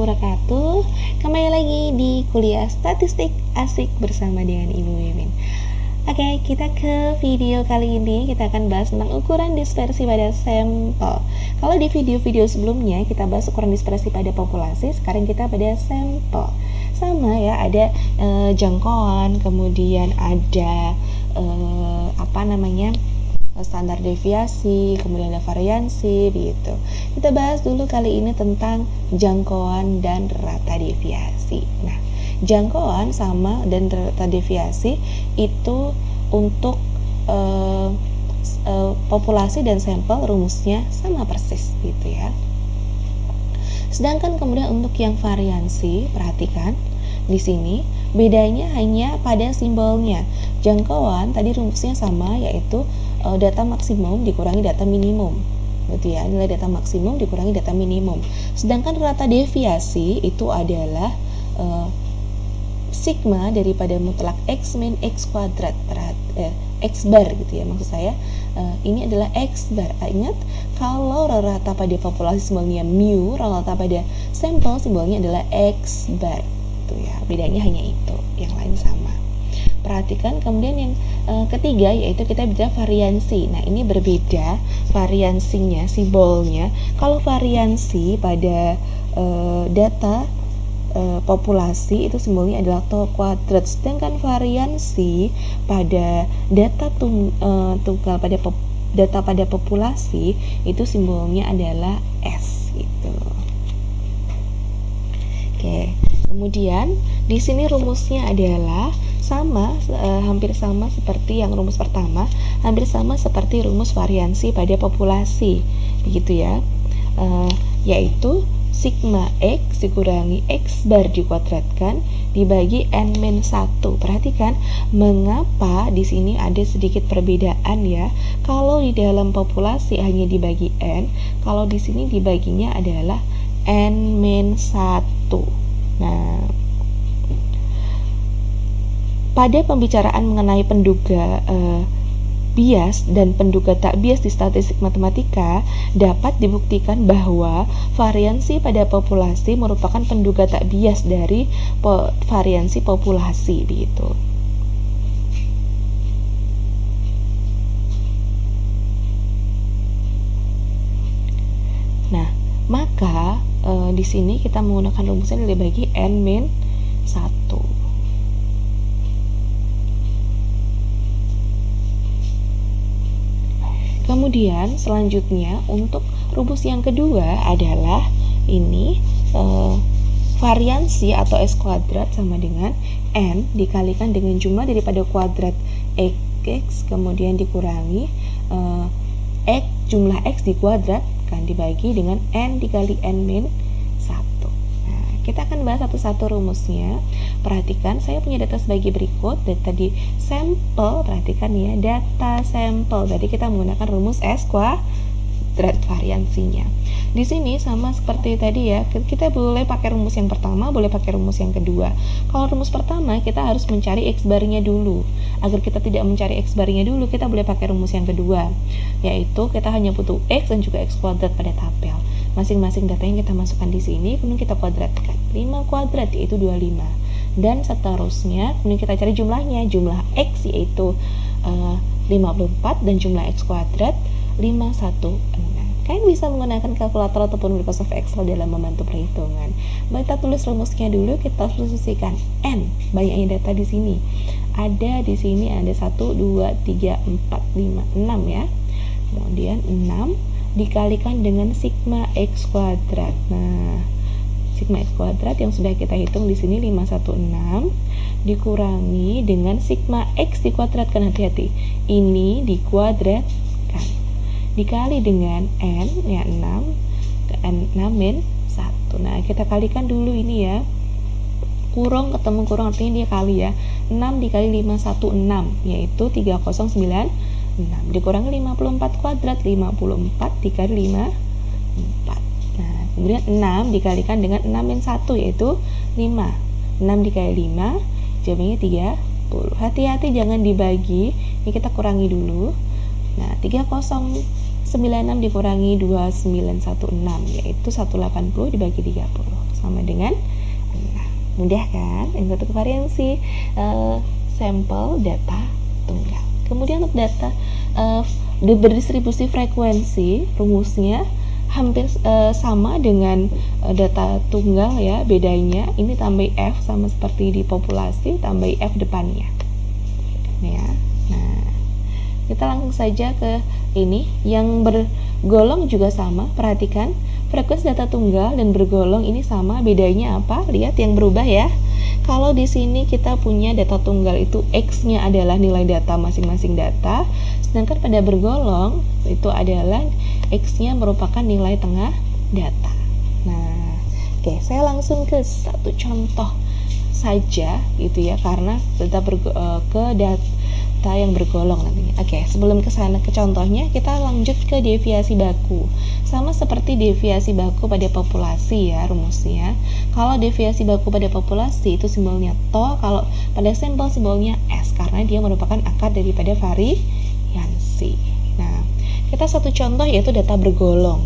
wabarakatuh. Kembali lagi di kuliah statistik asik bersama dengan Ibu Mimin. Oke, kita ke video kali ini. Kita akan bahas tentang ukuran dispersi pada sampel. Kalau di video-video sebelumnya kita bahas ukuran dispersi pada populasi, sekarang kita pada sampel. Sama ya, ada jangkauan, kemudian ada standar deviasi, kemudian ada variansi, begitu. Kita bahas dulu kali ini tentang jangkauan dan rata deviasi. Nah, jangkauan sama dan rata deviasi itu untuk populasi dan sampel rumusnya sama persis, gitu ya. Sedangkan kemudian untuk yang variansi, perhatikan di sini bedanya hanya pada simbolnya. Jangkauan tadi rumusnya sama, yaitu data maksimum dikurangi data minimum, gitu ya. Nilai data maksimum dikurangi data minimum. Sedangkan rata deviasi itu adalah sigma daripada mutlak x min x kuadrat x bar, gitu ya. Maksud saya ini adalah x bar. Ingat, kalau rata pada populasi simbolnya mu, rata pada sampel simbolnya adalah x bar, gitu ya. Bedanya hanya itu, yang lain sama. Perhatikan kemudian yang ketiga, yaitu kita bicara variansi. Nah, ini berbeda variansinya, simbolnya. Kalau variansi pada data populasi itu simbolnya adalah tau kuadrat, sedangkan variansi pada data tunggal pada data pada populasi itu simbolnya adalah S, gitu. Oke, kemudian di sini rumusnya adalah sama, hampir sama seperti yang rumus pertama, hampir sama seperti rumus variansi pada populasi, begitu ya. Yaitu sigma x dikurangi x bar dikuadratkan dibagi n-1. Perhatikan mengapa di sini ada sedikit perbedaan ya. Kalau di dalam populasi hanya dibagi n, kalau di sini dibaginya adalah n-1. Nah, pada pembicaraan mengenai penduga bias dan penduga tak bias di statistik matematika, dapat dibuktikan bahwa variansi pada populasi merupakan penduga tak bias dari variansi populasi, begitu. Nah, maka di sini kita menggunakan rumusnya dibagi n-1. Kemudian selanjutnya untuk rumus yang kedua adalah ini variansi atau S kuadrat sama dengan N dikalikan dengan jumlah daripada kuadrat X kemudian dikurangi X jumlah X dikuadrat kan dibagi dengan N dikali N-1. Kita akan bahas satu-satu rumusnya. Perhatikan, saya punya data sebagai berikut. Data di sampel, perhatikan ya, data sampel. Jadi kita menggunakan rumus S kuadrat variansinya. Di sini sama seperti tadi ya, kita boleh pakai rumus yang pertama, boleh pakai rumus yang kedua. Kalau rumus pertama, kita harus mencari X barnya dulu. Agar kita tidak mencari X barnya dulu, kita boleh pakai rumus yang kedua, yaitu kita hanya butuh X dan juga X kuadrat pada tabel. Masing-masing data yang kita masukkan di sini kemudian kita kuadratkan. 5 kuadrat yaitu 25. Dan seterusnya kemudian kita cari jumlahnya. Jumlah X yaitu 54 dan jumlah X kuadrat 516. Kalian bisa menggunakan kalkulator ataupun Microsoft Excel dalam membantu perhitungan. Kita tulis rumusnya dulu, kita solusikan N. Banyaknya data di sini. Ada di sini ada 1 2 3 4 5 6 ya. Kemudian 6 dikalikan dengan sigma X kuadrat. Nah, sigma X kuadrat yang sudah kita hitung di sini 516 dikurangi dengan sigma X dikuadratkan, hati-hati. Ini dikuadratkan. Dikali dengan N ya 6 ke N6 min 1. Nah, kita kalikan dulu ini ya. Kurung ketemu kurung artinya dia kali ya. 6 dikali 516 yaitu 3096 dikurangi 54 kuadrat 54 dikali 54. Nah, kemudian 6 dikalikan dengan 6 min 1 yaitu 5. 6 dikali 5 jawabnya 30. Hati-hati jangan dibagi. Ini kita kurangi dulu. Nah, 3096 dikurangi 2916 yaitu 180 dibagi 30. sama dengan 6. Mudah kan? Yang satu variansi sampel data tunggal. Kemudian untuk data berdistribusi frekuensi, rumusnya hampir sama dengan data tunggal ya, bedanya ini tambah F sama seperti di populasi, tambah F depannya ya. Nah, kita langsung saja ke ini yang bergolong juga sama. Perhatikan frekuensi data tunggal dan bergolong ini sama, bedanya apa? Lihat yang berubah ya. Kalau di sini kita punya data tunggal itu X-nya adalah nilai data masing-masing data, sedangkan pada bergolong itu adalah X-nya merupakan nilai tengah data. Nah, oke, saya langsung ke satu contoh saja gitu ya, karena data ke data yang bergolong nantinya. Oke, sebelum ke sana ke contohnya, kita lanjut ke deviasi baku. Sama seperti deviasi baku pada populasi ya rumusnya. Kalau deviasi baku pada populasi itu simbolnya to, kalau pada sampel simbolnya S karena dia merupakan akar daripada variansi. Nah, kita satu contoh yaitu data bergolong.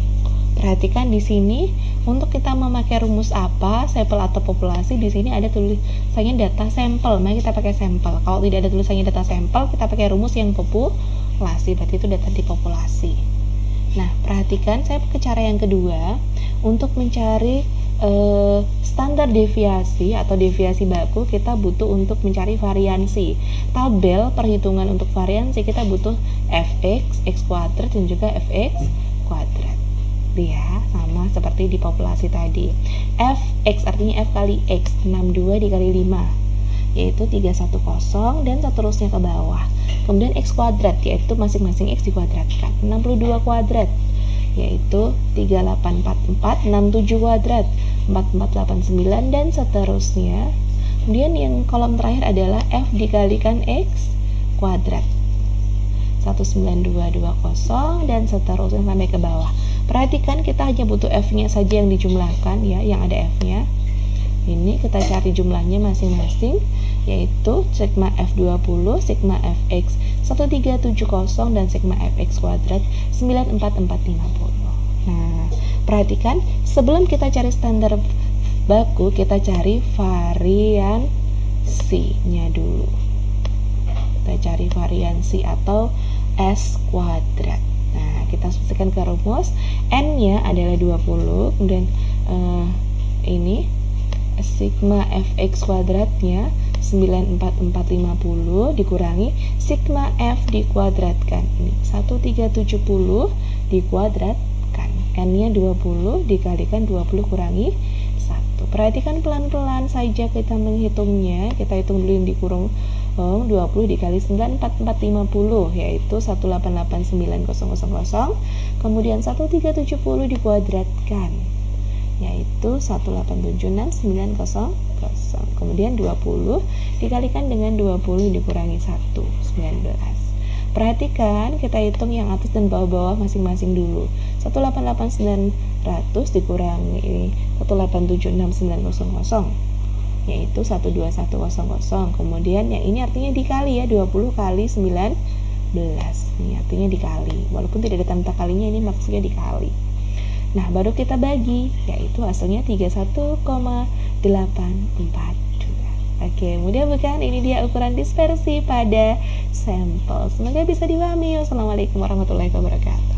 Perhatikan di sini untuk kita memakai rumus apa, sampel atau populasi, di sini ada tulisannya data sampel. Mari kita pakai sampel. Kalau tidak ada tulisannya data sampel, kita pakai rumus yang populasi, berarti itu data di populasi. Nah, perhatikan saya pakai cara yang kedua untuk mencari standar deviasi atau deviasi baku. Kita butuh untuk mencari variansi. Tabel perhitungan untuk variansi kita butuh fx, x kuadrat dan juga fx kuadrat. Ya, sama seperti di populasi tadi. Fx artinya f kali x, 62 dikali 5 yaitu 310 dan seterusnya ke bawah. Kemudian x kuadrat yaitu masing-masing x dikuadratkan. 62 kuadrat yaitu 3844, 67 kuadrat 4489 dan seterusnya. Kemudian yang kolom terakhir adalah f dikalikan x kuadrat 19220 dan seterusnya sampai ke bawah. Perhatikan kita hanya butuh f-nya saja yang dijumlahkan ya, yang ada f-nya. Ini kita cari jumlahnya masing-masing yaitu sigma f20, sigma fx 1370 dan sigma fx kuadrat 94450. Nah, perhatikan sebelum kita cari standar baku, kita cari variansinya dulu. Kita cari variansi atau S kuadrat. Nah, kita substitusikan ke rumus. N-nya adalah 20, kemudian ini sigma fx kuadratnya 94450 dikurangi sigma f dikuadratkan. Ini 1370 dikuadratkan. N-nya 20 dikalikan 20 kurangi 1. Perhatikan pelan-pelan saja kita menghitungnya. Kita hitung dulu yang dikurung 20 dikali 94450 yaitu 1889000. Kemudian 1370 dikuadratkan yaitu 1876900. Kemudian 20 dikalikan dengan 20 dikurangi 1, 19. Perhatikan kita hitung yang atas dan bawah-bawah masing-masing dulu. 188.900 dikurangi 1876900 yaitu 12100. Kemudian yang ini artinya dikali ya, 20 kali 19. Ini artinya dikali. Walaupun tidak ada tanda kalinya, ini maksudnya dikali. Nah, baru kita bagi, yaitu hasilnya 31,842. Oke, mudah bukan? Ini dia ukuran dispersi pada sampel. Semoga bisa dipahami. Wassalamualaikum warahmatullahi wabarakatuh.